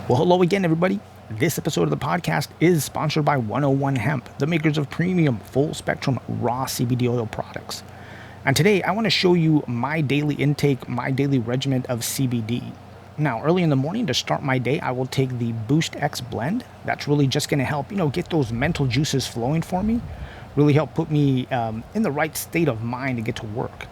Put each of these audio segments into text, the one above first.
Well, hello again, everybody. This episode of the podcast is sponsored by 101 Hemp, the makers of premium, full-spectrum, raw CBD oil products. And today, I want to show you my daily intake, my daily regimen of CBD. Now, early in the morning, to start my day, I will take the Boost X blend. That's really just going to help, get those mental juices flowing for me. Really help put me in the right state of mind to get to work.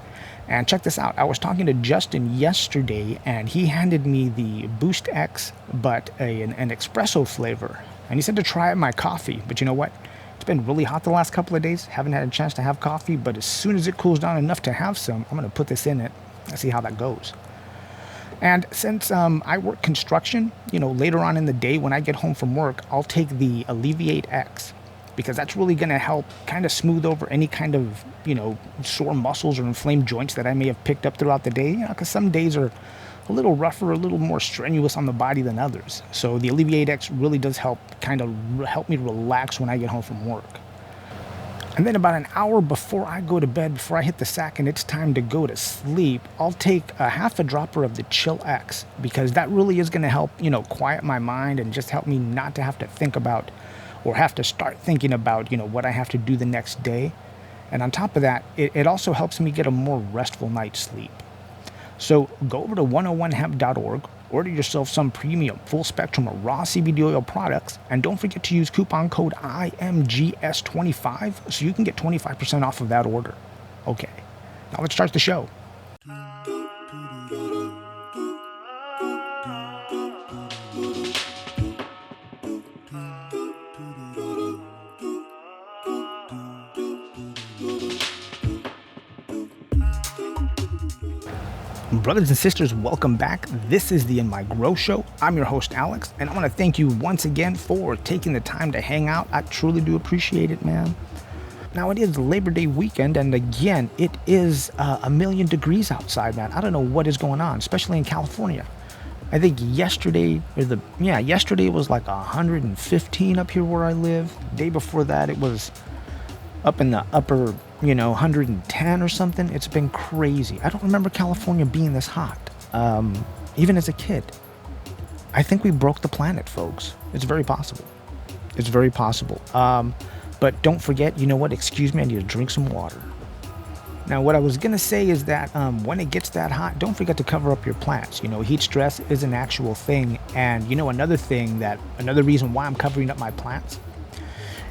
And check this out. I was talking to Justin yesterday, and he handed me the Boost X, but an espresso flavor. And he said to try it in my coffee. But you know what? It's been really hot the last couple of days. Haven't had a chance to have coffee, but as soon as it cools down enough to have some, I'm going to put this in it and see how that goes. And since I work construction, later on in the day when I get home from work, I'll take the Alleviate X, because that's really going to help kind of smooth over any kind of, sore muscles or inflamed joints that I may have picked up throughout the day, because some days are a little rougher, a little more strenuous on the body than others. So the Alleviate X really does help me relax when I get home from work. And then about an hour before I go to bed, before I hit the sack and it's time to go to sleep, I'll take a half a dropper of the Chill X, because that really is going to help, quiet my mind and just help me not to have to think about or have to start thinking about, what I have to do the next day. And on top of that, it also helps me get a more restful night's sleep. So go over to 101hemp.org, order yourself some premium, full-spectrum raw CBD oil products, and don't forget to use coupon code IMGS25 so you can get 25% off of that order. Okay, now let's start the show. Brothers and sisters, welcome back. This is the In My Grow Show. I'm your host, Alex, and I want to thank you once again for taking the time to hang out. I truly do appreciate it, man. Now, it is Labor Day weekend, and again, it is a million degrees outside, man. I don't know what is going on, especially in California. I think yesterday it was like 115 up here where I live. The day before that, it was up in the upper 110 or something. It's been crazy. I don't remember California being this hot, even as a kid. I think we broke the planet, folks. It's very possible. It's very possible. But don't forget, excuse me, I need to drink some water. Now, what I was going to say is that when it gets that hot, don't forget to cover up your plants. Heat stress is an actual thing. And another reason why I'm covering up my plants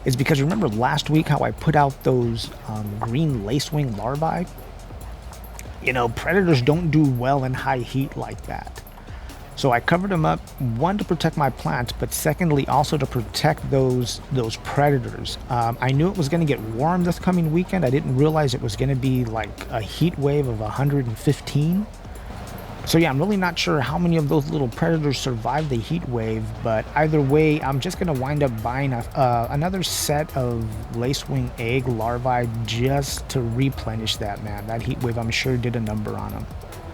is because remember last week how I put out those green lacewing larvae? Predators don't do well in high heat like that. So I covered them up, one, to protect my plants, but secondly, also to protect those predators. I knew it was going to get warm this coming weekend. I didn't realize it was going to be like a heat wave of 115. So yeah, I'm really not sure how many of those little predators survived the heat wave, but either way, I'm just going to wind up buying another set of lacewing egg larvae just to replenish that, man. That heat wave, I'm sure, did a number on them.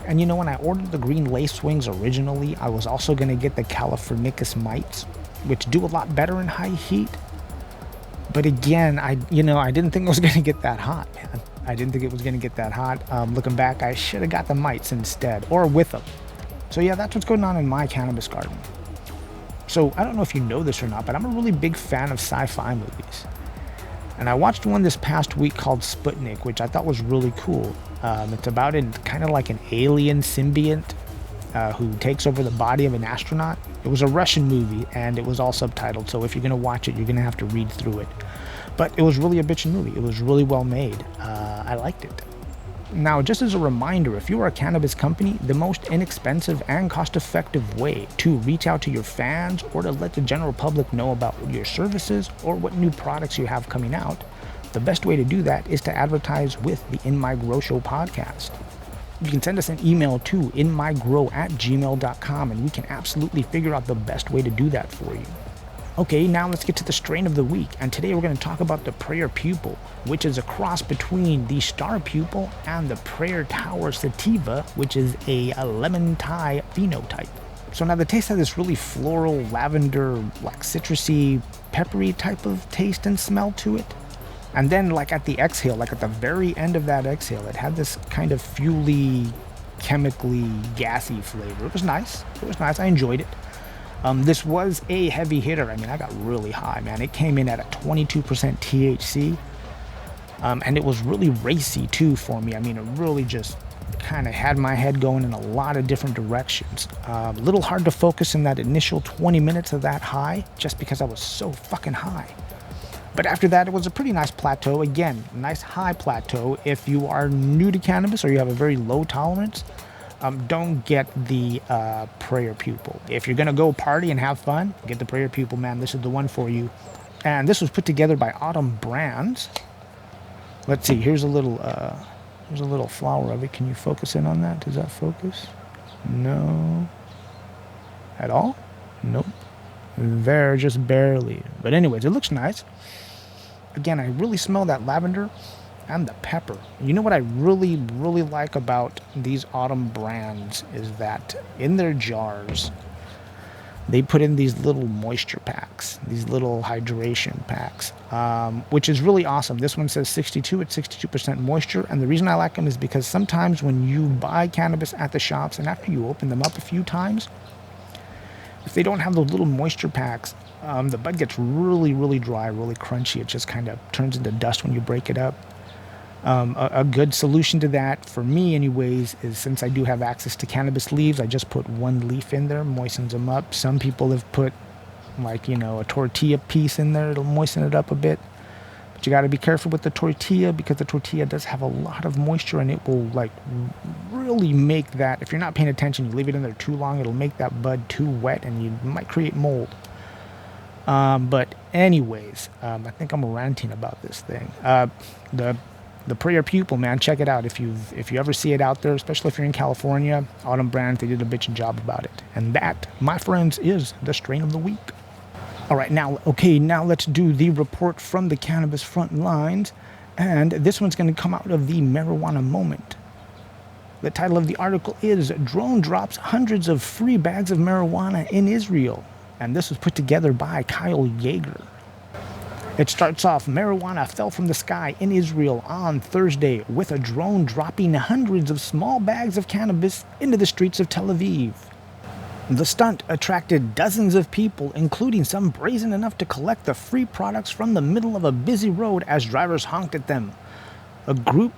And when I ordered the green lacewings originally, I was also going to get the Californicus mites, which do a lot better in high heat. But again, I didn't think it was going to get that hot, man. I didn't think it was going to get that hot. Looking back, I should have got the mites instead, or with them. So yeah, that's what's going on in my cannabis garden. So I don't know if you know this or not, but I'm a really big fan of sci-fi movies. And I watched one this past week called Sputnik, which I thought was really cool. It's about kind of like an alien symbiont who takes over the body of an astronaut. It was a Russian movie, and it was all subtitled, so if you're going to watch it, you're going to have to read through it. But it was really a bitchin' movie. It was really well made. I liked it. Now, just as a reminder, if you are a cannabis company, the most inexpensive and cost-effective way to reach out to your fans or to let the general public know about your services or what new products you have coming out, the best way to do that is to advertise with the In My Grow Show podcast. You can send us an email to inmygrow@gmail.com, and we can absolutely figure out the best way to do that for you. Okay, now let's get to the strain of the week, and today we're going to talk about the Prayer Pupil, which is a cross between the Star Pupil and the Prayer Tower Sativa, which is a lemon Thai phenotype. So now the taste has this really floral, lavender, like citrusy, peppery type of taste and smell to it. And then like at the exhale, like at the very end of that exhale, it had this kind of fuely, chemically gassy flavor. It was nice. I enjoyed it. This was a heavy hitter. I mean, I got really high, man. It came in at a 22% THC. And it was really racy too for me. I mean, it really just kind of had my head going in a lot of different directions. A little hard to focus in that initial 20 minutes of that high just because I was so fucking high. But after that, it was a pretty nice plateau. Again, nice high plateau. If you are new to cannabis or you have a very low tolerance, don't get the Prayer Pupil. If you're going to go party and have fun, get the Prayer Pupil, man. This is the one for you. And this was put together by Autumn Brands. Let's see, here's a little flower of it. Can you focus in on that? Does that focus? No. At all? Nope. There, just barely. But anyways, it looks nice. Again, I really smell that lavender and the pepper. You know what I really, really like about these Autumn Brands is that in their jars, they put in these little moisture packs, these little hydration packs, which is really awesome. This one says 62, it's 62% moisture. And the reason I like them is because sometimes when you buy cannabis at the shops and after you open them up a few times, if they don't have those little moisture packs, the bud gets really, really dry, really crunchy. It just kind of turns into dust when you break it up. A good solution to that, for me anyways, is since I do have access to cannabis leaves, I just put one leaf in there, moistens them up. Some people have put like, a tortilla piece in there. It'll moisten it up a bit. But you got to be careful with the tortilla because the tortilla does have a lot of moisture and it will like really make that, if you're not paying attention, you leave it in there too long, it'll make that bud too wet and you might create mold. But anyways, I think I'm ranting about this thing. The Prayer Pupil, man, check it out. If you ever see it out there, especially if you're in California, Autumn Brands, they did a bitchin' job about it. And that, my friends, is the strain of the week. All right, now let's do the report from the cannabis front lines. And this one's going to come out of the marijuana moment. The title of the article is Drone Drops Hundreds of Free Bags of Marijuana in Israel. And this was put together by Kyle Yeager. It starts off, marijuana fell from the sky in Israel on Thursday with a drone dropping hundreds of small bags of cannabis into the streets of Tel Aviv. The stunt attracted dozens of people, including some brazen enough to collect the free products from the middle of a busy road as drivers honked at them. A group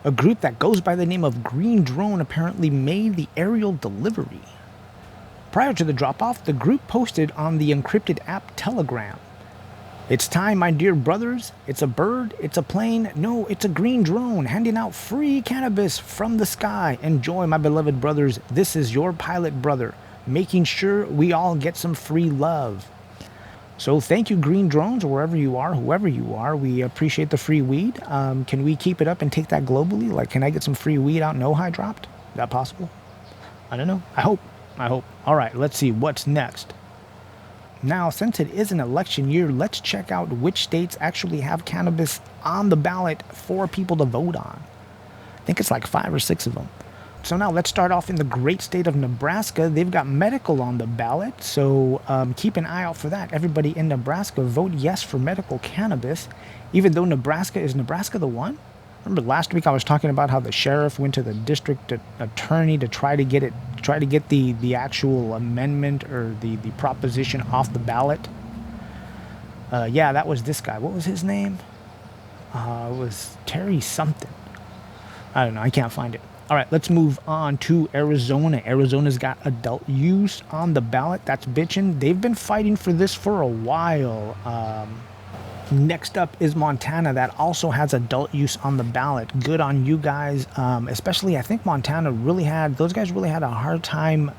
that goes by the name of Green Drone apparently made the aerial delivery. Prior to the drop-off, the group posted on the encrypted app Telegram. It's time, my dear brothers. It's a bird, it's a plane, no, it's a green drone handing out free cannabis from the sky. Enjoy, my beloved brothers. This is your pilot brother, making sure we all get some free love. So thank you, Green Drones, or wherever you are, whoever you are. We appreciate the free weed. Can we keep it up and take that globally? Like, can I get some free weed out in Ojai dropped? Is that possible? I don't know. I hope. All right, let's see what's next. Now, since it is an election year, let's check out which states actually have cannabis on the ballot for people to vote on. I think it's like 5 or 6 of them. So now let's start off in the great state of Nebraska. They've got medical on the ballot, so keep an eye out for that. Everybody in Nebraska, vote yes for medical cannabis, even though Nebraska the one? Remember last week I was talking about how the sheriff went to the district attorney to try to get the actual amendment or the proposition off the ballot. Yeah, that was this guy. What was his name? It was Terry something. I don't know. I can't find it. All right, let's move on to Arizona. Arizona's got adult use on the ballot. That's bitchin'. They've been fighting for this for a while. Next up is Montana. That also has adult use on the ballot. Good on you guys. Especially, I think Montana those guys really had a hard time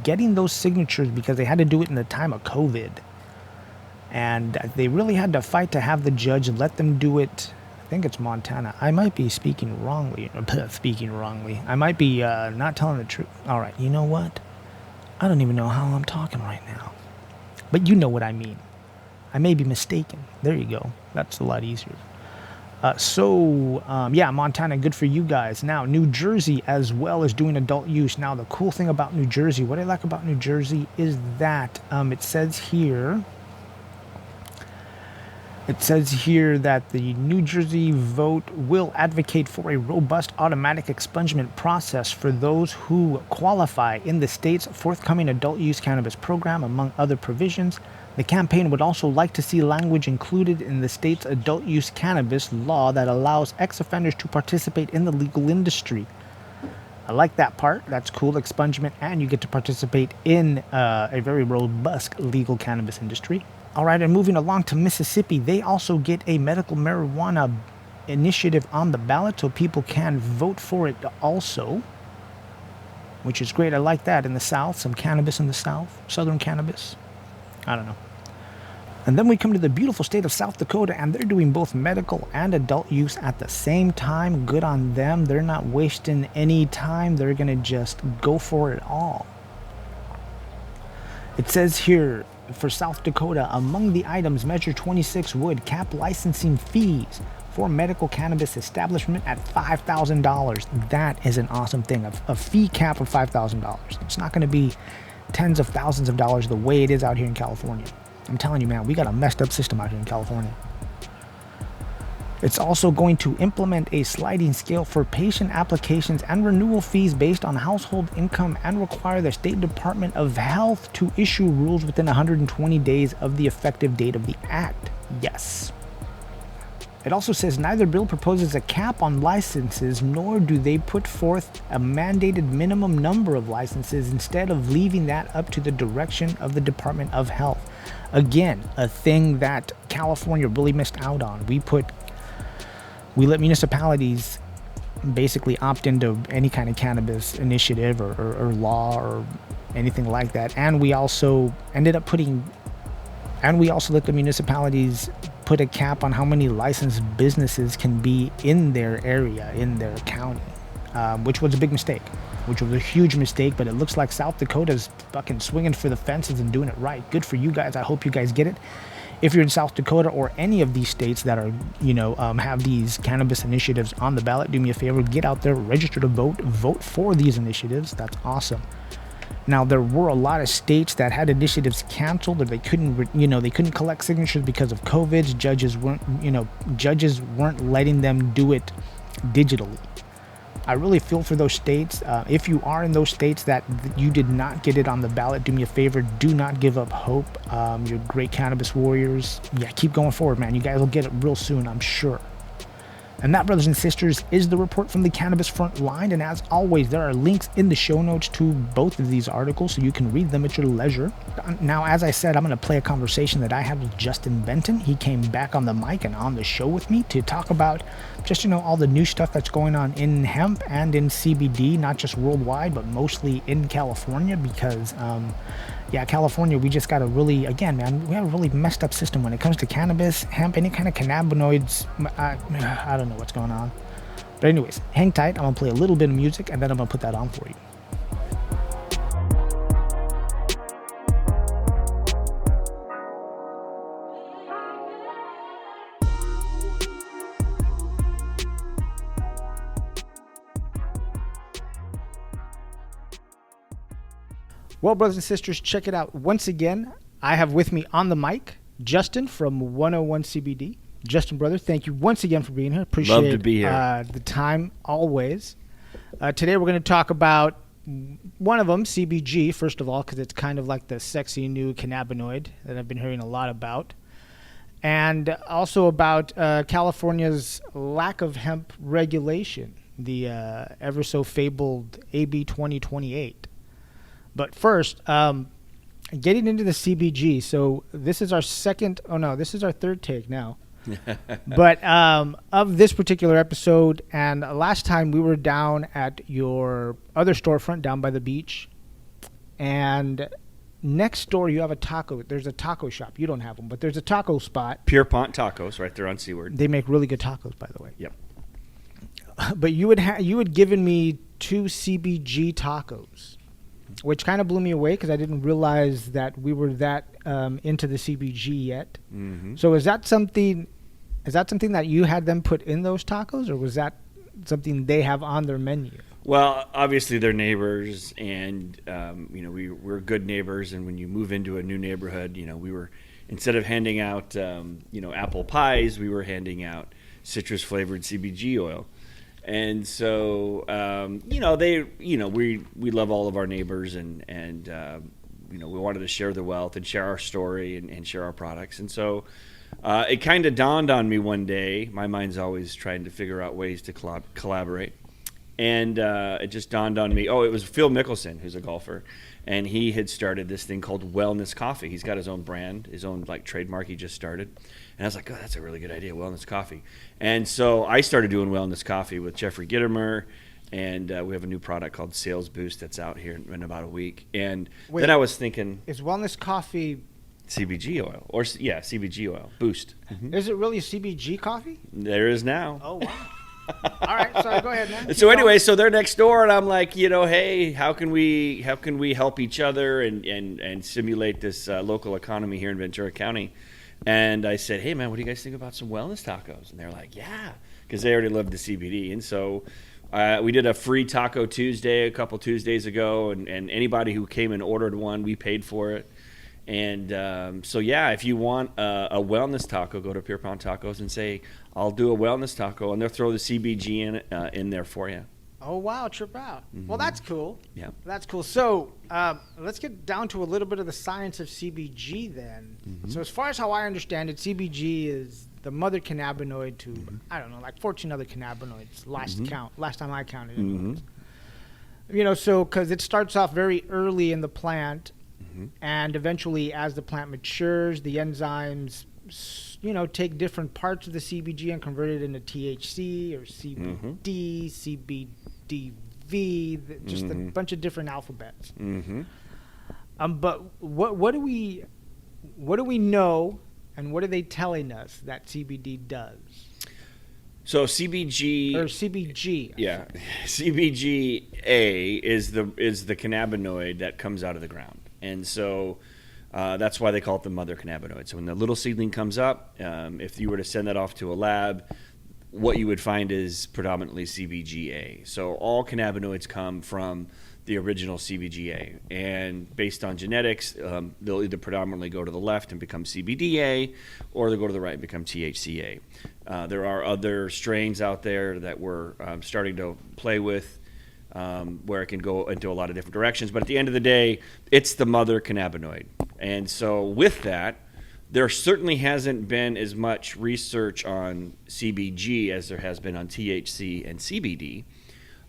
getting those signatures because they had to do it in the time of COVID. And they really had to fight to have the judge let them do it. I think it's Montana. I might be speaking wrongly. I might be not telling the truth. All right, you know what? I don't even know how I'm talking right now. But you know what I mean. I may be mistaken. There you go. That's a lot easier. Yeah, Montana, good for you guys. Now, New Jersey as well is doing adult use. Now, the cool thing about New Jersey, what I like about New Jersey is that it says here, It says here that the New Jersey vote will advocate for a robust automatic expungement process for those who qualify in the state's forthcoming adult use cannabis program, among other provisions. The campaign would also like to see language included in the state's adult use cannabis law that allows ex-offenders to participate in the legal industry. I like that part. That's cool, expungement, and you get to participate in a very robust legal cannabis industry. All right, and moving along to Mississippi, they also get a medical marijuana initiative on the ballot, so people can vote for it also, which is great. I like that. In the South, some cannabis in the South, Southern cannabis. I don't know. And then we come to the beautiful state of South Dakota, and they're doing both medical and adult use at the same time. Good on them. They're not wasting any time. They're going to just go for it all. It says here, for South Dakota, among the items, Measure 26 would cap licensing fees for medical cannabis establishment at $5,000. That is an awesome thing. A fee cap of $5,000. It's not going to be tens of thousands of dollars the way it is out here in California. I'm telling you, man, we got a messed up system out here in California. It's also going to implement a sliding scale for patient applications and renewal fees based on household income and require the State Department of Health to issue rules within 120 days of the effective date of the act. Yes. It also says neither bill proposes a cap on licenses, nor do they put forth a mandated minimum number of licenses, instead of leaving that up to the direction of the Department of Health. Again, a thing that California really missed out on. We let municipalities basically opt into any kind of cannabis initiative or law or anything like that. And we also let the municipalities put a cap on how many licensed businesses can be in their area, in their county, which was a big mistake, which was a huge mistake. But it looks like South Dakota's fucking swinging for the fences and doing it right. Good for you guys. I hope you guys get it. If you're in South Dakota or any of these states that are, have these cannabis initiatives on the ballot, do me a favor, get out there, register to vote for these initiatives. That's awesome. Now, there were a lot of states that had initiatives canceled, or they couldn't collect signatures because of COVID. Judges weren't letting them do it digitally. I really feel for those states. If you are in those states that you did not get it on the ballot, do me a favor. Do not give up hope. You're great cannabis warriors. Yeah, keep going forward, man. You guys will get it real soon, I'm sure. And that, brothers and sisters, is the report from the Cannabis Front Line. And as always, there are links in the show notes to both of these articles, so you can read them at your leisure. Now, as I said, I'm going to play a conversation that I had with Justin Benton. He came back on the mic and on the show with me to talk about just, all the new stuff that's going on in hemp and in CBD, not just worldwide, but mostly in California, because, California, we just got a really, again, man, we have a really messed up system when it comes to cannabis, hemp, any kind of cannabinoids. I don't know what's going on. But anyways, hang tight. I'm going to play a little bit of music, and then I'm going to put that on for you. Well, brothers and sisters, check it out. Once again, I have with me on the mic Justin from 101 CBD. Justin, brother, thank you once again for being here. Appreciate Love to be here. The time, always. Today we're going to talk about one of them, CBG, first of all, because it's kind of like the sexy new cannabinoid that I've been hearing a lot about. And also about California's lack of hemp regulation, the ever so fabled AB 2028. But first, getting into the CBG. So this is our third take now. But of this particular episode, and last time we were down at your other storefront down by the beach, and next door you have a taco. There's a taco shop. You don't have them, but there's a taco spot. Pure Pont Tacos, right there on Seaward. They make really good tacos, by the way. Yep. But you had given me 2 CBG tacos, which kind of blew me away because I didn't realize that we were that into the CBG yet. Mm-hmm. So is that something that you had them put in those tacos, or was that something they have on their menu? Well, obviously they're neighbors, and we're good neighbors. And when you move into a new neighborhood, we were instead of handing out, apple pies, we were handing out citrus flavored CBG oil. And so, we love all of our neighbors and we wanted to share the wealth and share our story and share our products. And so it kind of dawned on me one day. My mind's always trying to figure out ways to collaborate. And it just dawned on me. Oh, it was Phil Mickelson, who's a golfer. And he had started this thing called Wellness Coffee. He's got his own brand, his own trademark he just started. And I was like, oh, that's a really good idea, Wellness Coffee. And so I started doing Wellness Coffee with Jeffrey Gittimer. And we have a new product called Sales Boost that's out here in about a week. And then I was thinking, is Wellness Coffee CBG oil? Or CBG oil Boost. Mm-hmm. Is it really CBG coffee? There is now. Oh, wow. All right, sorry, go ahead, man. So anyway, so they're next door, and I'm like, hey, how can we help each other and stimulate this local economy here in Ventura County? And I said, hey, man, what do you guys think about some wellness tacos? And they're like, yeah, because they already love the CBD. And so we did a free Taco Tuesday a couple Tuesdays ago, and anybody who came and ordered one, we paid for it. And if you want a wellness taco, go to Pure Pound Tacos and say, I'll do a wellness taco, and they'll throw the CBG in there for you. Oh, wow, trip out. Mm-hmm. Well, that's cool. Yeah. That's cool. So let's get down to a little bit of the science of CBG then. Mm-hmm. So as far as how I understand it, CBG is the mother cannabinoid to, like 14 other cannabinoids last time I counted it. Mm-hmm. So because it starts off very early in the plant, and eventually as the plant matures, the enzymes take different parts of the CBG and convert it into THC or CBD, CBDV, just a bunch of different alphabets. Mm-hmm. But what do we know, and what are they telling us that CBD does? So CBG or CBG, yeah, CBGA is the cannabinoid that comes out of the ground, and so. That's why they call it the mother cannabinoid. So when the little seedling comes up, if you were to send that off to a lab, what you would find is predominantly CBGA. So all cannabinoids come from the original CBGA. And based on genetics, they'll either predominantly go to the left and become CBDA, or they'll go to the right and become THCA. There are other strains out there that we're starting to play with, where it can go into a lot of different directions. But at the end of the day, it's the mother cannabinoid. And so with that, there certainly hasn't been as much research on CBG as there has been on THC and CBD,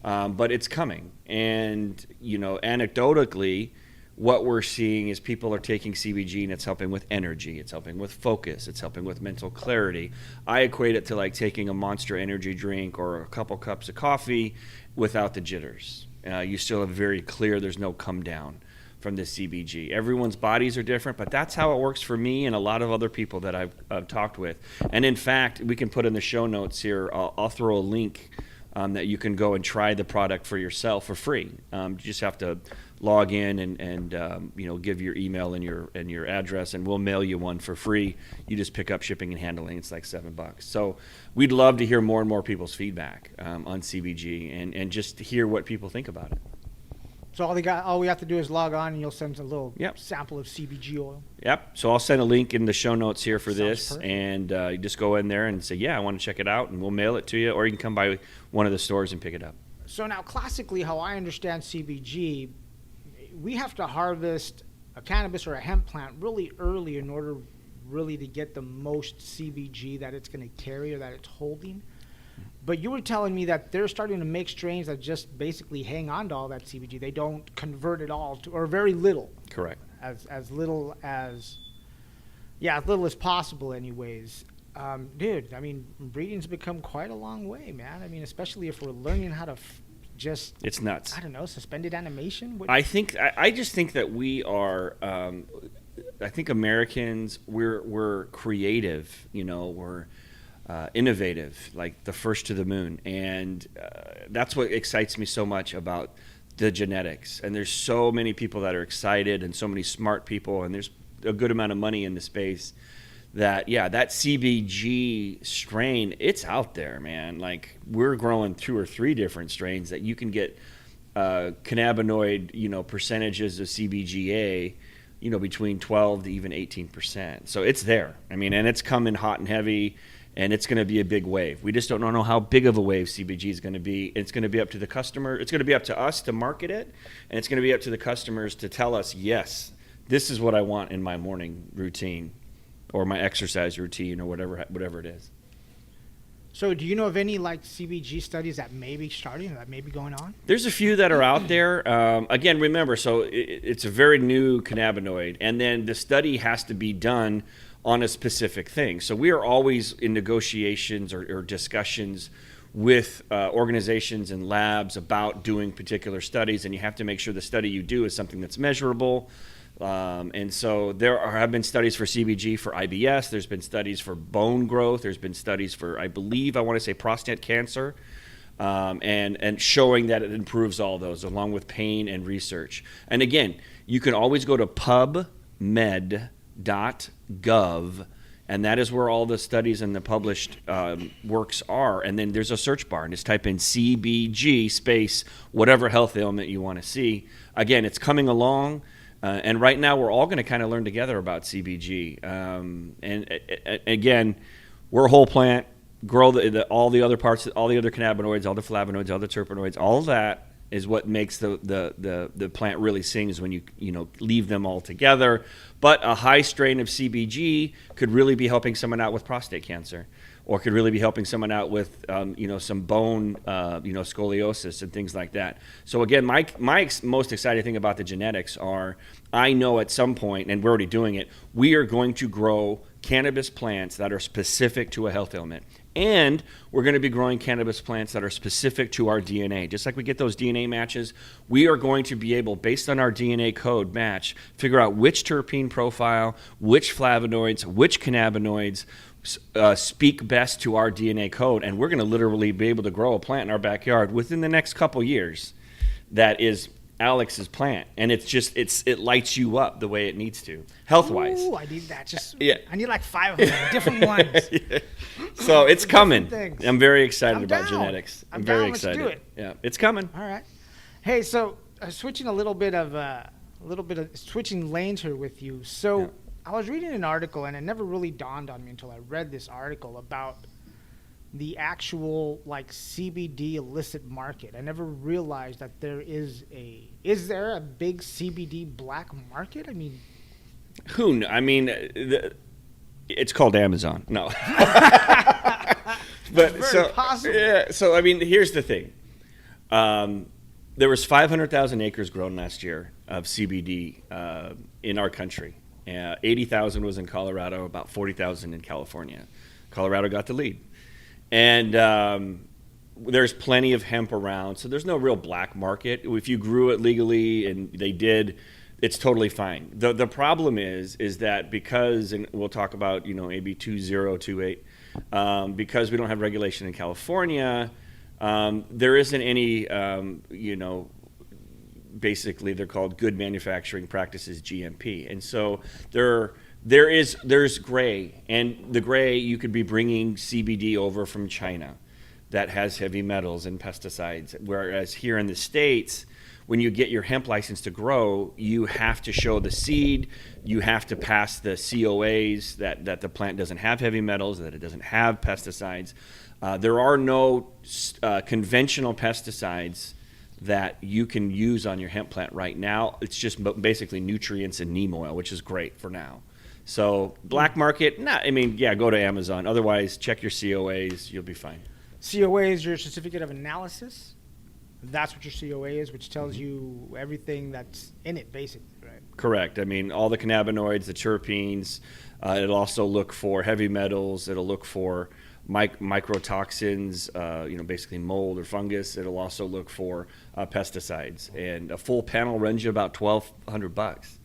but it's coming. And, anecdotally, what we're seeing is people are taking CBG and it's helping with energy, it's helping with focus, it's helping with mental clarity. I equate it to like taking a Monster energy drink or a couple cups of coffee without the jitters. You still have very clear, there's no come down from the CBG. Everyone's bodies are different, but that's how it works for me and a lot of other people that I've talked with. And in fact, we can put in the show notes here, I'll throw a link that you can go and try the product for yourself for free. You just have to log in and give your email and your address, and we'll mail you one for free. You just pick up shipping and handling. It's like $7. So we'd love to hear more and more people's feedback on CBG and just to hear what people think about it. So all we have to do is log on, and you'll send a little sample of CBG oil. Yep. So I'll send a link in the show notes here for this, perfect. And you just go in there and say, yeah, I want to check it out, and we'll mail it to you, or you can come by one of the stores and pick it up. So now, classically, how I understand CBG, we have to harvest a cannabis or a hemp plant really early in order really to get the most CBG that it's going to carry or that it's holding. But you were telling me that they're starting to make strains that just basically hang on to all that CBG. They don't convert it all to, or very little. Correct. As little as possible anyways. Dude, I mean, breeding's become quite a long way, man. I mean, especially if we're learning how to it's nuts. I don't know, suspended animation? I just think that we are, I think Americans, we're creative, we're innovative, like the first to the moon. And that's what excites me so much about the genetics. And there's so many people that are excited and so many smart people, and there's a good amount of money in the space that CBG strain, it's out there, man. Like, we're growing 2 or 3 different strains that you can get cannabinoid, percentages of CBGA between 12 to even 18%. So it's there. I mean, and it's coming hot and heavy, and it's going to be a big wave. We just don't know how big of a wave CBG is going to be. It's going to be up to the customer. It's going to be up to us to market it, and it's going to be up to the customers to tell us, yes, this is what I want in my morning routine or my exercise routine or whatever it is. So do you know of any like CBG studies that may be starting, that may be going on? There's a few that are out there. Again, remember, so it's a very new cannabinoid, and then the study has to be done on a specific thing. So we are always in negotiations or discussions with organizations and labs about doing particular studies, and you have to make sure the study you do is something that's measurable. And so have been studies for CBG for IBS. There's been studies for bone growth. There's been studies for, I want to say prostate cancer, and showing that it improves all those along with pain and research. And again, you can always go to pubmed.gov, and that is where all the studies and the published works are. And then there's a search bar, and just type in CBG space whatever health ailment you want to see. Again, it's coming along. And right now, we're all going to kind of learn together about CBG. Again, we're a whole plant. Grow all the other parts, all the other cannabinoids, all the flavonoids, all the terpenoids. All of that is what makes the plant really sings when you leave them all together. But a high strain of CBG could really be helping someone out with prostate cancer, or could really be helping someone out with some bone scoliosis and things like that. So again, my most exciting thing about the genetics are, I know at some point, and we're already doing it, we are going to grow cannabis plants that are specific to a health ailment. And we're going to be growing cannabis plants that are specific to our DNA. Just like we get those DNA matches, we are going to be able, based on our DNA code match, figure out which terpene profile, which flavonoids, which cannabinoids speak best to our DNA code. And we're going to literally be able to grow a plant in our backyard within the next couple years that is Alex's plant, and it lights you up the way it needs to, health-wise. Ooh, I need that. I need like 5 of them, different ones. Yeah. So it's coming. I'm very excited about down. genetics. I'm very down. excited. Let's do it. Yeah, it's coming. All right. Hey, so switching a little bit of switching lanes here with you. So. Yeah. I was reading an article, and it never really dawned on me until I read this article about the actual CBD illicit market. I never realized that is there a big CBD black market? I mean, it's called Amazon. No. But very possible. Yeah. So I mean, here's the thing. There was 500,000 acres grown last year of CBD in our country. 80,000 was in Colorado, about 40,000 in California. Colorado got the lead. And there's plenty of hemp around, so there's no real black market. If you grew it legally, and they did, it's totally fine. The problem is that because, and we'll talk about AB 2028, because we don't have regulation in California, there isn't any basically they're called good manufacturing practices, GMP. And so there's gray, and the gray, you could be bringing CBD over from China that has heavy metals and pesticides, whereas here in the States, when you get your hemp license to grow, you have to show the seed, you have to pass the COAs that the plant doesn't have heavy metals, that it doesn't have pesticides. There are no conventional pesticides that you can use on your hemp plant right now. It's just basically nutrients and neem oil, which is great for now. So black market, go to Amazon. Otherwise, check your COAs. You'll be fine. COA is your certificate of analysis. That's what your COA is, which tells you everything that's in it, basically, right? Correct. I mean, all the cannabinoids, the terpenes. It'll also look for heavy metals. It'll look for microtoxins, basically mold or fungus. It'll also look for pesticides, and a full panel runs you about $1,200.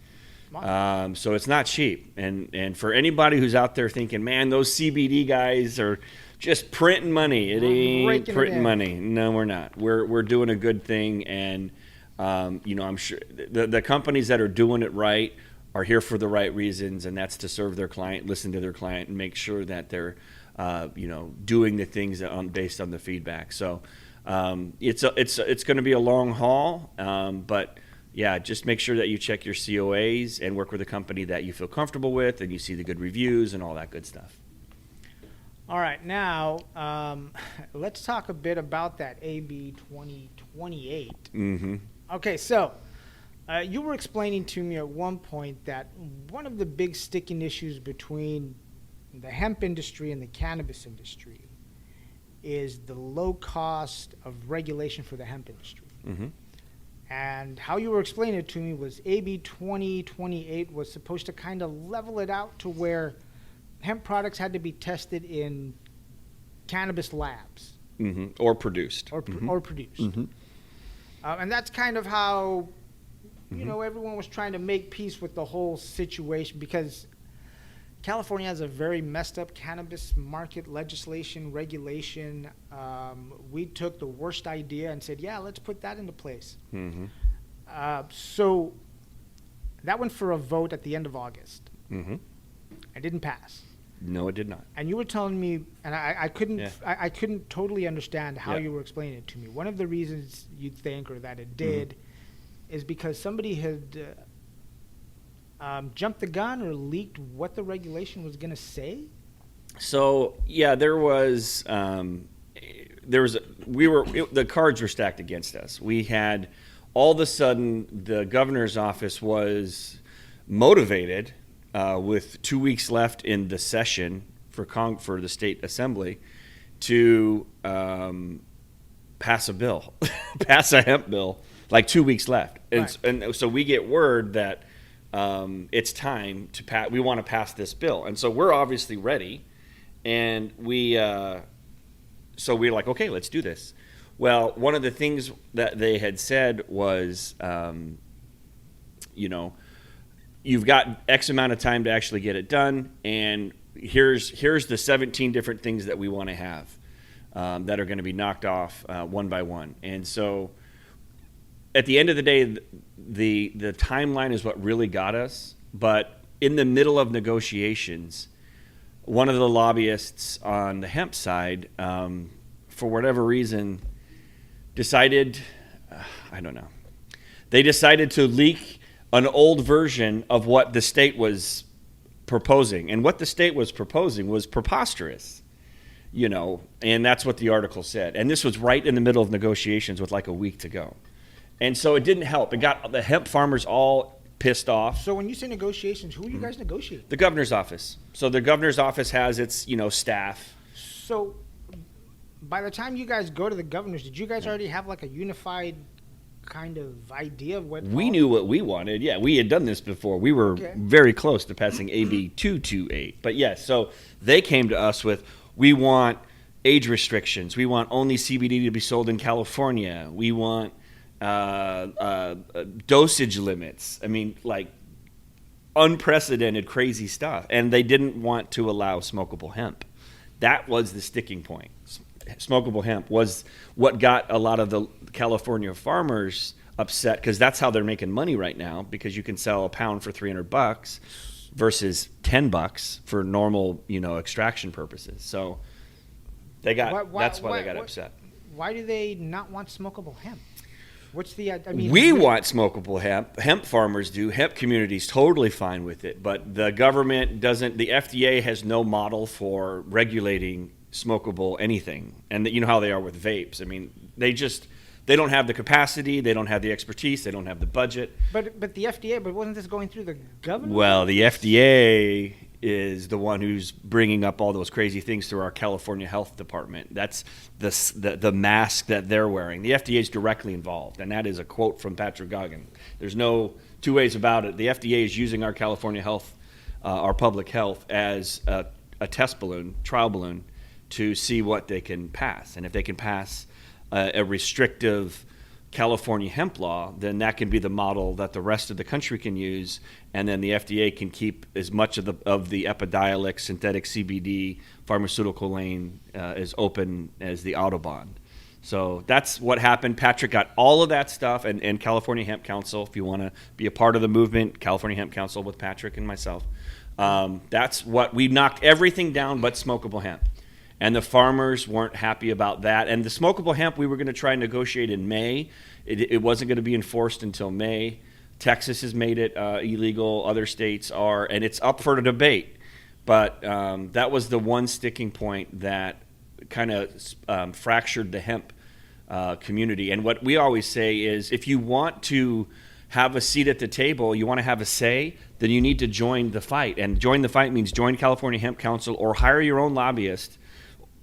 Wow. So it's not cheap, and for anybody who's out there thinking, man, those CBD guys are just printing money. It ain't printing money. No, we're not. We're doing a good thing, and I'm sure the companies that are doing it right are here for the right reasons, and that's to serve their client, listen to their client, and make sure that they're doing the things based on the feedback. So it's going to be a long haul, but yeah, just make sure that you check your COAs and work with a company that you feel comfortable with and you see the good reviews and all that good stuff. All right, now let's talk a bit about that AB 2028. Mm-hmm. Okay, so you were explaining to me at one point that one of the big sticking issues between the hemp industry and the cannabis industry is the low cost of regulation for the hemp industry. Mm-hmm. And how you were explaining it to me was AB 2028 was supposed to kind of level it out to where hemp products had to be tested in cannabis labs. Mm-hmm. Or produced. Or produced. Mm-hmm. And that's kind of how, you know, everyone was trying to make peace with the whole situation, because California has a very messed up cannabis market legislation, regulation. We took the worst idea and said, yeah, let's put that into place. Mm-hmm. So that went for a vote at the end of August. Mm-hmm. It didn't pass. No, it did not. And you were telling me, and I couldn't, Yeah. I couldn't totally understand how Yeah. you were explaining it to me. One of the reasons you'd think, or that it did, is because somebody had jumped the gun or leaked what the regulation was going to say. So yeah, the cards were stacked against us. We had, all of a sudden, the governor's office was motivated with 2 weeks left in the session for the state assembly to pass a bill, pass a hemp bill, like 2 weeks left. Right. And so we get word that it's time to pass. We want to pass this bill, and so we're obviously ready. And so we're like, okay, let's do this. Well, one of the things that they had said was, you've got X amount of time to actually get it done, and here's the 17 different things that we want to have that are going to be knocked off one by one. And so at the end of the day, the timeline is what really got us. But in the middle of negotiations, one of the lobbyists on the hemp side, for whatever reason, decided, I don't know, they decided to leak an old version of what the state was proposing. And what the state was proposing was preposterous, and that's what the article said. And this was right in the middle of negotiations with like a week to go. And so it didn't help. It got the hemp farmers all pissed off. So when you say negotiations, who are you guys negotiating? The governor's office. So the governor's office has its, staff. So by the time you guys go to the governor's, did you guys already have like a unified kind of idea of what we knew what we wanted? Yeah, we had done this before. We were very close to passing AB 228. But yes, so they came to us with, we want age restrictions. We want only CBD to be sold in California. We want dosage limits. I mean, like unprecedented crazy stuff. And they didn't want to allow smokable hemp. That was the sticking point. Smokable hemp was what got a lot of the California farmers upset, because that's how they're making money right now, because you can sell a pound for $300 versus $10 for normal, extraction purposes. So they got that's why they got upset. Why do they not want smokable hemp? What's the we want smokable hemp. Hemp farmers do. Hemp community's totally fine with it, but the government doesn't. The FDA has no model for regulating smokable anything. And you know how they are with vapes. I mean, they don't have the capacity, they don't have the expertise, they don't have the budget. But the FDA, but wasn't this going through the government? Well, the FDA is the one who's bringing up all those crazy things through our California Health Department. That's the mask that they're wearing. The FDA is directly involved, and that is a quote from Patrick Goggin. There's no two ways about it. The FDA is using our California Health, our public health, as a test balloon, trial balloon, to see what they can pass. And if they can pass a restrictive California hemp law, then that can be the model that the rest of the country can use, and then the FDA can keep as much of the Epidiolex synthetic CBD pharmaceutical lane as open as the Autobahn. So that's what happened. Patrick got all of that stuff, and California Hemp Council, if you want to be a part of the movement, California Hemp Council with Patrick and myself, that's what we knocked everything down but smokable hemp. And the farmers weren't happy about that. And the smokable hemp, we were going to try and negotiate in May. It wasn't going to be enforced until May. Texas has made it illegal. Other states are, and it's up for debate. But that was the one sticking point that kind of fractured the hemp community. And what we always say is, if you want to have a seat at the table, you want to have a say, then you need to join the fight. And join the fight means join California Hemp Council or hire your own lobbyist.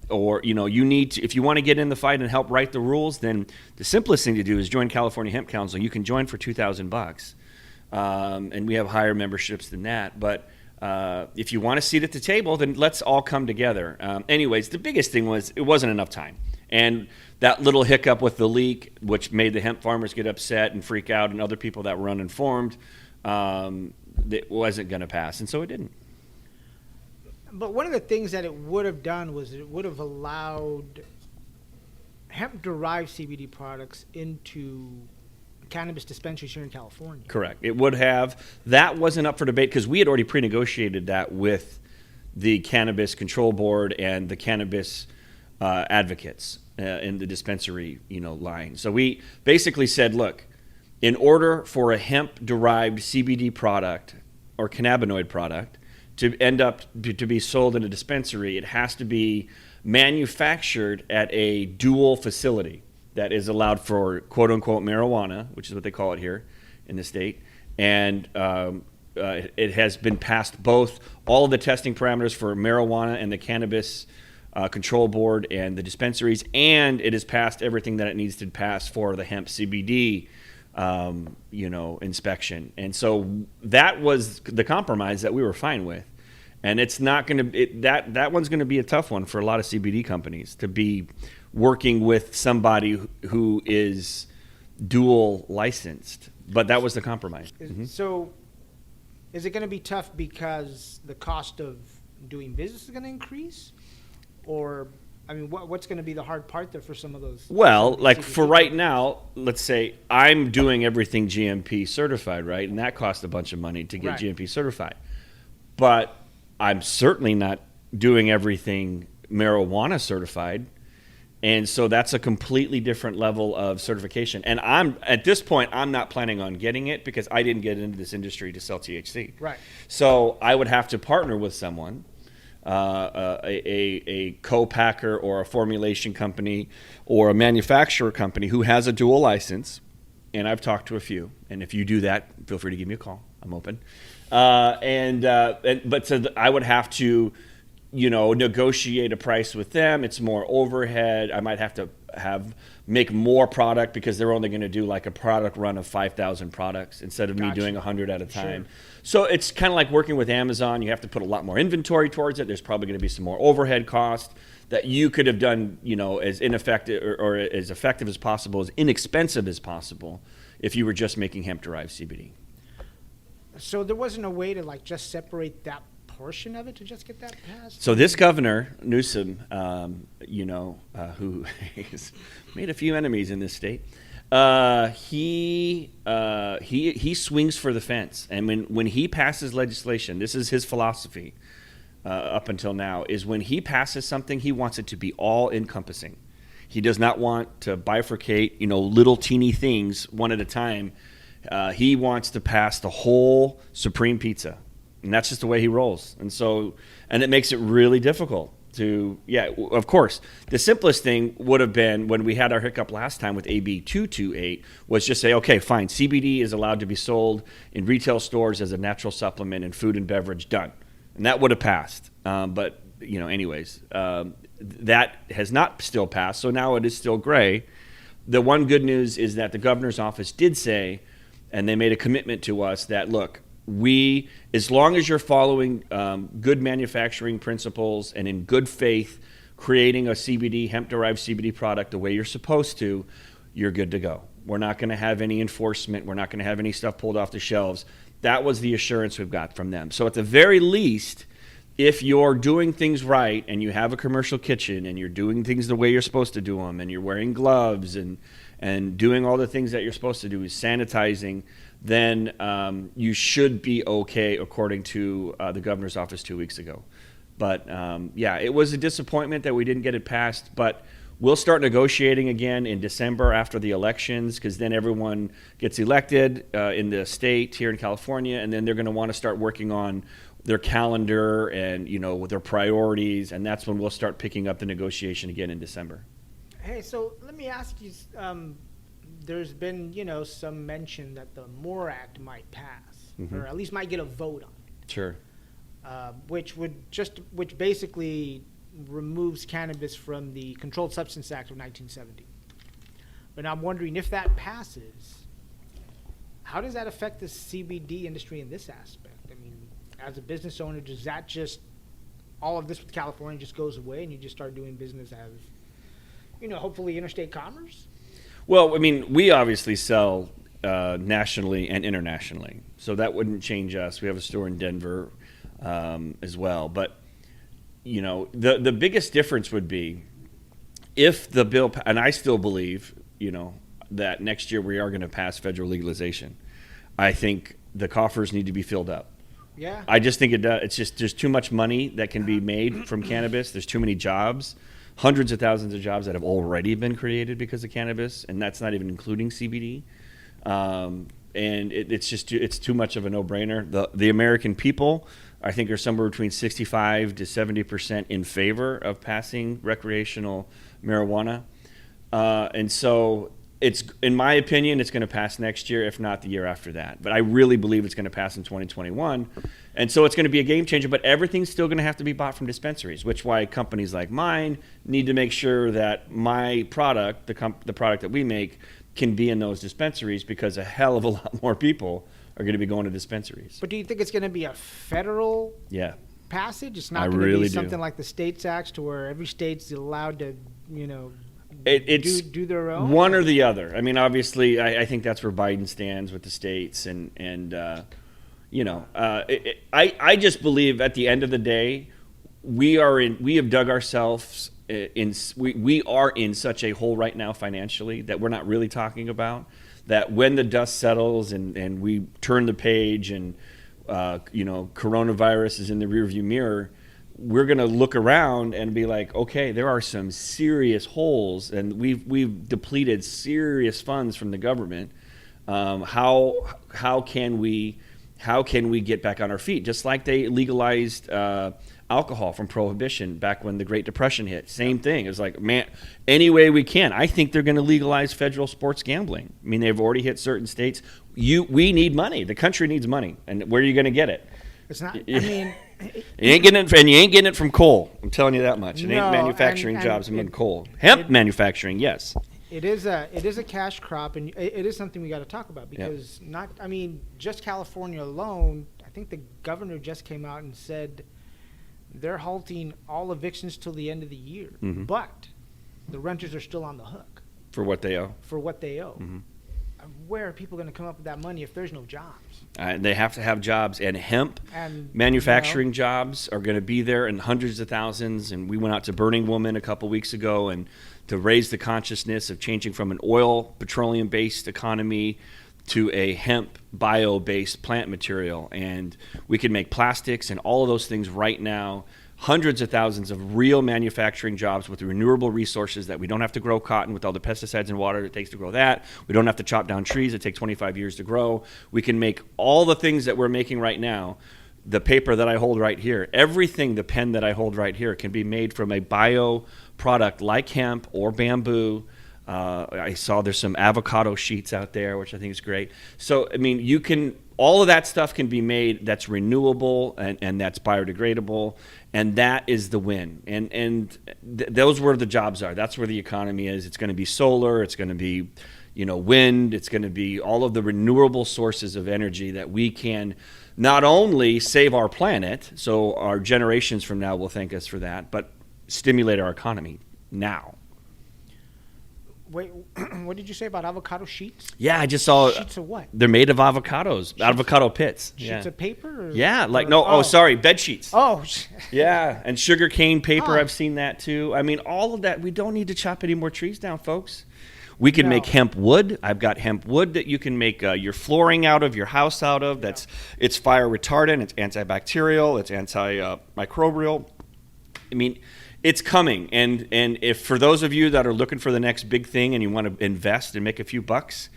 Or, you need to, if you want to get in the fight and help write the rules, then the simplest thing to do is join California Hemp Council. You can join for $2,000. And we have higher memberships than that. But if you want a seat at the table, then let's all come together. Anyways, the biggest thing was it wasn't enough time. And that little hiccup with the leak, which made the hemp farmers get upset and freak out, and other people that were uninformed, it wasn't going to pass. And so it didn't. But one of the things that it would have done was it would have allowed hemp-derived CBD products into cannabis dispensaries here in California. Correct. It would have. That wasn't up for debate because we had already pre-negotiated that with the Cannabis Control Board and the cannabis advocates in the dispensary, line. So we basically said, look, in order for a hemp-derived CBD product or cannabinoid product to end up to be sold in a dispensary, it has to be manufactured at a dual facility that is allowed for quote-unquote marijuana, which is what they call it here in the state. And it has been passed both all of the testing parameters for marijuana and the Cannabis Control Board and the dispensaries, and it has passed everything that it needs to pass for the hemp CBD inspection. And so that was the compromise that we were fine with. And it's not going to that one's going to be a tough one for a lot of CBD companies to be working with somebody who is dual licensed. But that was the compromise. So is it going to be tough because the cost of doing business is going to increase? Or, what's going to be the hard part there for some of those? Well, like for right now, let's say I'm doing everything GMP certified, right? And that costs a bunch of money to get GMP certified. But I'm certainly not doing everything marijuana certified. And so that's a completely different level of certification. And at this point, I'm not planning on getting it because I didn't get into this industry to sell THC. Right. So I would have to partner with someone, a co-packer or a formulation company or a manufacturer company who has a dual license. And I've talked to a few. And if you do that, feel free to give me a call. I'm open. I would have to, negotiate a price with them. It's more overhead. I might have to make more product because they're only going to do like a product run of 5,000 products instead of me doing 100 at a time. Sure. So it's kind of like working with Amazon. You have to put a lot more inventory towards it. There's probably going to be some more overhead cost that you could have done, as ineffective or as effective as possible, as inexpensive as possible if you were just making hemp-derived CBD. So there wasn't a way to just separate that portion of it to just get that passed? So this governor, Newsom, who has made a few enemies in this state, he swings for the fence. And when he passes legislation, this is his philosophy up until now, is when he passes something, he wants it to be all-encompassing. He does not want to bifurcate, little teeny things one at a time. He wants to pass the whole Supreme Pizza, and that's just the way he rolls. And it makes it really difficult to, of course, the simplest thing would have been when we had our hiccup last time with AB 228 was just say, okay, fine, CBD is allowed to be sold in retail stores as a natural supplement in food and beverage, done. And that would have passed. But that has not still passed, so now it is still gray. The one good news is that the governor's office did say, and they made a commitment to us that, look, as long as you're following good manufacturing principles and in good faith, creating a hemp-derived CBD product the way you're supposed to, you're good to go. We're not going to have any enforcement. We're not going to have any stuff pulled off the shelves. That was the assurance we've got from them. So at the very least, if you're doing things right and you have a commercial kitchen and you're doing things the way you're supposed to do them and you're wearing gloves and doing all the things that you're supposed to do, is sanitizing, then you should be okay according to the governor's office 2 weeks ago. But yeah, it was a disappointment that we didn't get it passed. But we'll start negotiating again in December after the elections, because then everyone gets elected in the state here in California, and then they're going to want to start working on their calendar and, you know, with their priorities, and that's when we'll start picking up the negotiation again in December. Hey, so let me ask you, there's been, you know, some mention that the MORE Act might pass, or at least might get a vote on it. Sure. Which basically removes cannabis from the Controlled Substance Act of 1970. But I'm wondering, if that passes, how does that affect the CBD industry in this aspect? I mean, as a business owner, does that just, all of this with California just goes away and you just start doing business as, you know, hopefully interstate commerce? Well, I mean, we obviously sell nationally and internationally, so that wouldn't change us. We have a store in Denver as well. But, you know, the biggest difference would be if the bill, and I still believe, you know, that next year we are going to pass federal legalization. I think the coffers need to be filled up. Yeah. I just think it does. It's just, there's too much money that can be made from cannabis. There's too many jobs, hundreds of thousands of jobs that have already been created because of cannabis, and that's not even including CBD. And it's too much of a no-brainer. The American people, I think, are somewhere between 65 to 70% in favor of passing recreational marijuana. And so it's, in my opinion, it's going to pass next year, if not the year after that. But I really believe it's going to pass in 2021. And so it's going to be a game changer, but everything's still going to have to be bought from dispensaries, which why companies like mine need to make sure that my product, the product that we make, can be in those dispensaries, because a hell of a lot more people are going to be going to dispensaries. But do you think it's going to be a federal passage? It's not going to be something like the States Acts, to where every state's allowed to, you know, do their own? One or the other. I mean, obviously, I think that's where Biden stands with the states, and you know, I just believe at the end of the day, we have dug ourselves we are in such a hole right now financially that we're not really talking about. That when the dust settles and we turn the page and you know, coronavirus is in the rearview mirror, we're going to look around and be like, okay, there are some serious holes, and we've depleted serious funds from the government. How can we get back on our feet? Just like they legalized alcohol from prohibition back when the Great Depression hit. Same thing. It was like, man, any way we can. I think they're going to legalize federal sports gambling. I mean, they've already hit certain states. We need money. The country needs money, and where are you going to get it? It's not. I mean, you ain't getting it, and you ain't getting it from coal. I'm telling you that much. It ain't manufacturing jobs in coal. Hemp manufacturing, yes. It is a cash crop, and it is something we got to talk about, because I mean, just California alone, I think the governor just came out and said they're halting all evictions till the end of the year, but the renters are still on the hook for what they owe. Where are people going to come up with that money if there's no jobs? They have to have jobs, and hemp manufacturing jobs are going to be there in hundreds of thousands. And we went out to Burning Woman a couple weeks ago and to raise the consciousness of changing from an oil, petroleum-based economy to a hemp bio-based plant material. And we can make plastics and all of those things right now. Hundreds of thousands of real manufacturing jobs with renewable resources, that we don't have to grow cotton with all the pesticides and water it takes to grow that. We don't have to chop down trees that take 25 years to grow. We can make all the things that we're making right now. The paper that I hold right here, everything, the pen that I hold right here, can be made from a bio product like hemp or bamboo. I saw there's some avocado sheets out there, which I think is great. So, I mean, all of that stuff can be made that's renewable and that's biodegradable, and that is the win. And those where the jobs are. That's where the economy is. It's going to be solar. It's going to be, you know, wind. It's going to be all of the renewable sources of energy that we can not only save our planet, so our generations from now will thank us for that, but stimulate our economy now. Wait, what did you say about avocado sheets? Yeah, I just saw. Sheets of what? They're made of avocados, avocado pits. Sheets of paper? Bed sheets. Oh. Yeah, and sugar cane paper, I've seen that too. I mean, all of that, we don't need to chop any more trees down, folks. We can make hemp wood. I've got hemp wood that you can make your flooring out of, your house out of. It's fire retardant, it's antibacterial, it's antimicrobial. I mean, it's coming, and if for those of you that are looking for the next big thing and you want to invest and make a few bucks,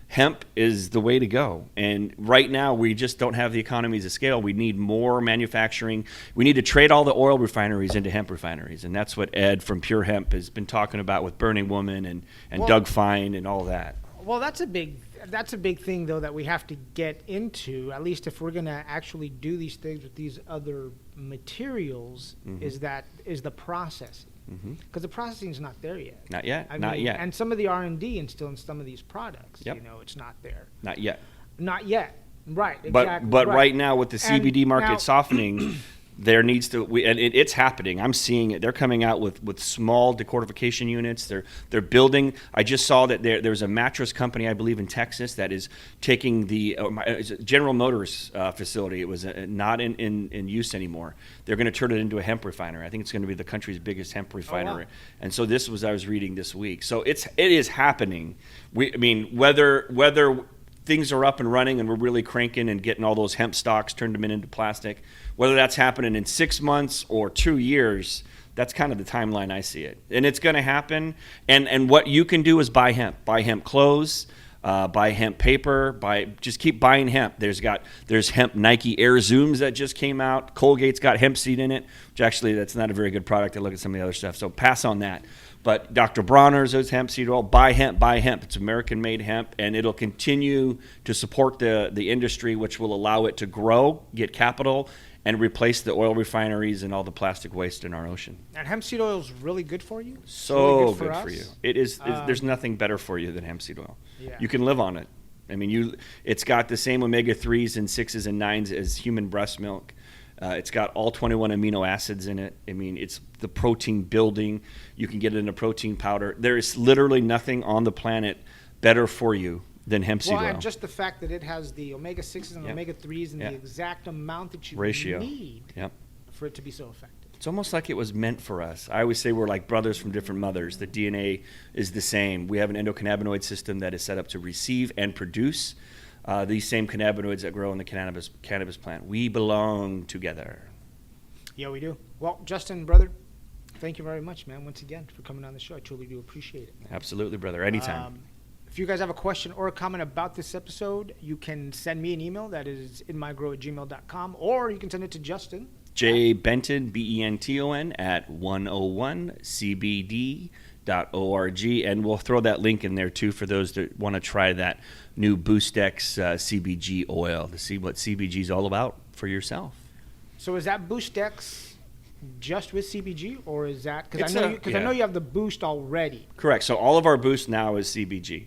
hemp is the way to go. And right now, we just don't have the economies of scale. We need more manufacturing. We need to trade all the oil refineries into hemp refineries, and that's what Ed from Pure Hemp has been talking about with Burning Woman and Doug Fine and all that. Well, that's a big thing, though, that we have to get into, at least if we're going to actually do these things with these other materials, is the processing. Because the processing is not there yet. Not yet. I Not mean, yet. And some of the R&D and still in some of these products, Yep. it's not there. Not yet. Not yet. Right. But Exactly. right now with the CBD market now- softening, there needs to it's happening. I'm seeing it. They're coming out with small decortification units. They're building. I just saw that there's a mattress company, I believe in Texas, that is taking the General Motors facility. It was not in use anymore. They're going to turn it into a hemp refinery. I think it's going to be the country's biggest hemp refinery. Wow. And so this was I was reading this week. So it is happening. Whether things are up and running and we're really cranking and getting all those hemp stocks, turned them into plastic, whether that's happening in 6 months or 2 years, that's kind of the timeline I see it. And it's going to happen. And what you can do is buy hemp clothes, buy hemp paper, just keep buying hemp. There's hemp Nike Air Zooms that just came out. Colgate's got hemp seed in it, which actually that's not a very good product. I look at some of the other stuff, so pass on that. But Dr. Bronner's has hemp seed oil. Buy hemp. It's American-made hemp, and it'll continue to support the industry, which will allow it to grow, get capital, and replace the oil refineries and all the plastic waste in our ocean. And hemp seed oil is really good for you? So really good for you. It is. There's nothing better for you than hemp seed oil. Yeah. You can live on it. I mean, it's got the same omega-3s and 6s and 9s as human breast milk. It's got all 21 amino acids in it. I mean, it's the protein building. You can get it in a protein powder. There is literally nothing on the planet better for you than hemp seed oil. And just the fact that it has the omega-6s and omega-3s and the exact amount that you need for it to be so effective. It's almost like it was meant for us. I always say we're like brothers from different mothers. The DNA is the same. We have an endocannabinoid system that is set up to receive and produce these same cannabinoids that grow in the cannabis plant. We belong together. Yeah, we do. Well, Justin, brother, thank you very much, man, once again, for coming on the show. I truly do appreciate it. Absolutely, brother. Anytime. If you guys have a question or a comment about this episode, you can send me an email. That is inmygrow@gmail.com, or you can send it to Justin. J. Benton, Benton, at 101cbd.org. And we'll throw that link in there, too, for those that want to try that new BoostX CBG oil to see what CBG is all about for yourself. So is that BoostX just with CBG, or is that because I know you have the Boost already? Correct. So all of our Boost now is CBG.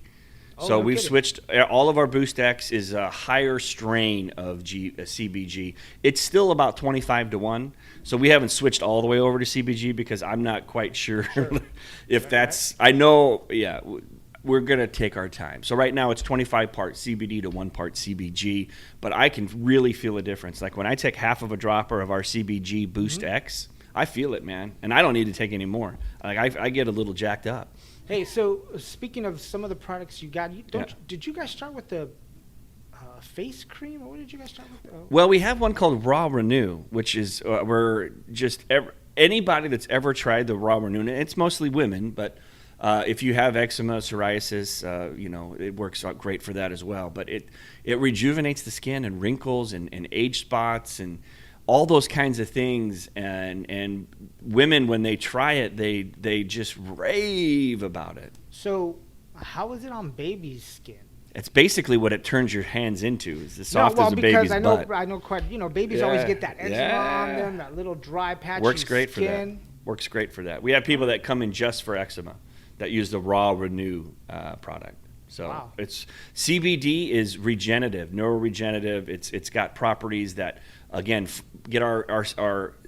So we've switched. All of our Boost X is a higher strain of CBG. It's still about 25-1. So we haven't switched all the way over to CBG because I'm not quite sure if that's. I know. Yeah, we're gonna take our time. So right now it's 25 part CBD to 1 part CBG. But I can really feel a difference. Like when I take half of a dropper of our CBG Boost X, I feel it, man, and I don't need to take any more. Like I get a little jacked up. Hey, so speaking of some of the products you got, did you guys start with the face cream, or what did you guys start with? Well, we have one called Raw Renew, which is anybody that's ever tried the Raw Renew, and it's mostly women, but if you have eczema, psoriasis, it works out great for that as well. But it rejuvenates the skin and wrinkles and age spots and all those kinds of things, and women, when they try it, they just rave about it. So how is it on baby's skin? It's basically what it turns your hands into. It's as soft as a baby's butt. I know quite. Babies always get that eczema on them, that little dry patchy Works great skin. for that. Works great for that. We have people that come in just for eczema that use the Raw Renew product. So it's CBD is regenerative, neuroregenerative. It's got properties that, again, get our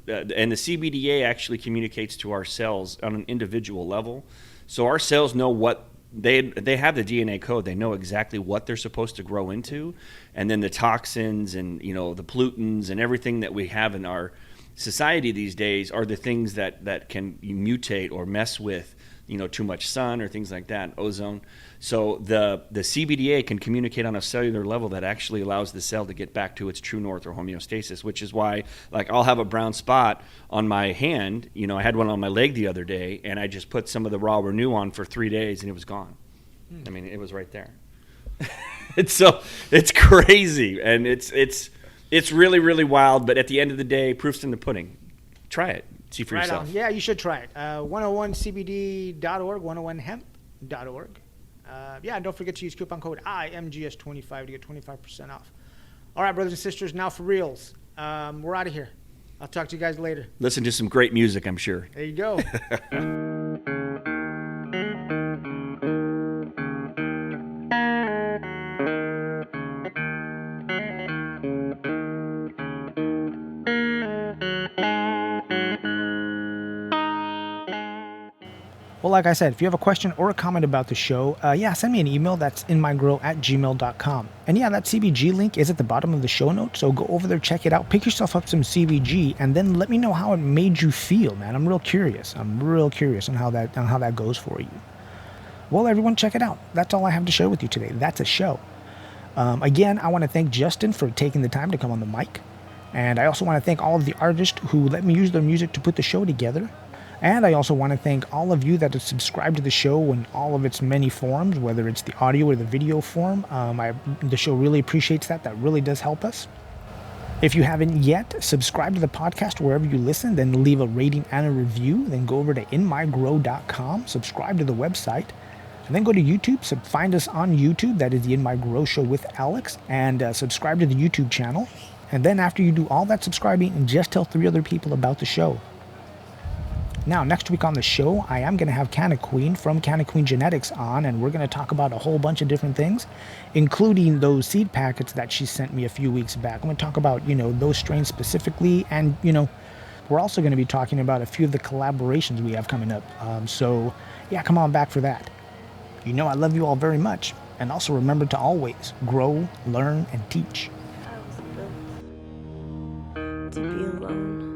and the CBDA actually communicates to our cells on an individual level. So our cells know what they have the DNA code. They know exactly what they're supposed to grow into, and then the toxins and the pollutants and everything that we have in our society these days are the things that can mutate or mess with too much sun or things like that, ozone. So the CBDA can communicate on a cellular level that actually allows the cell to get back to its true north or homeostasis, which is why, like, I'll have a brown spot on my hand. I had one on my leg the other day, and I just put some of the raw renew on for 3 days, and it was gone. I mean, it was right there. It's crazy, and it's really, really wild. But at the end of the day, proof's in the pudding. Try it. See for yourself. Yeah, you should try it. 101cbd.org, 101hemp.org. And don't forget to use coupon code IMGS25 to get 25% off. All right, brothers and sisters, now for reals. We're out of here. I'll talk to you guys later. Listen to some great music, I'm sure. There you go. Well, like I said, if you have a question or a comment about the show, send me an email. That's inmygrow@gmail.com. And that CBG link is at the bottom of the show notes, so go over there, check it out, pick yourself up some CBG, and then let me know how it made you feel, man. I'm real curious. on how that goes for you. Well, everyone, check it out. That's all I have to share with you today. That's a show. Again, I want to thank Justin for taking the time to come on the mic. And I also want to thank all of the artists who let me use their music to put the show together. And I also want to thank all of you that have subscribed to the show in all of its many forms, whether it's the audio or the video form. The show really appreciates that. That really does help us. If you haven't yet subscribed to the podcast wherever you listen, then leave a rating and a review. Then go over to inmygrow.com, subscribe to the website, and then go to YouTube. So find us on YouTube. That is the In My Grow Show with Alex. And subscribe to the YouTube channel. And then after you do all that subscribing, just tell 3 other people about the show. Now, next week on the show, I am going to have Canna Queen from Canna Queen Genetics on, and we're going to talk about a whole bunch of different things, including those seed packets that she sent me a few weeks back. I'm going to talk about, those strains specifically, and, we're also going to be talking about a few of the collaborations we have coming up. Come on back for that. I love you all very much, and also remember to always grow, learn, and teach. I was built to be alone.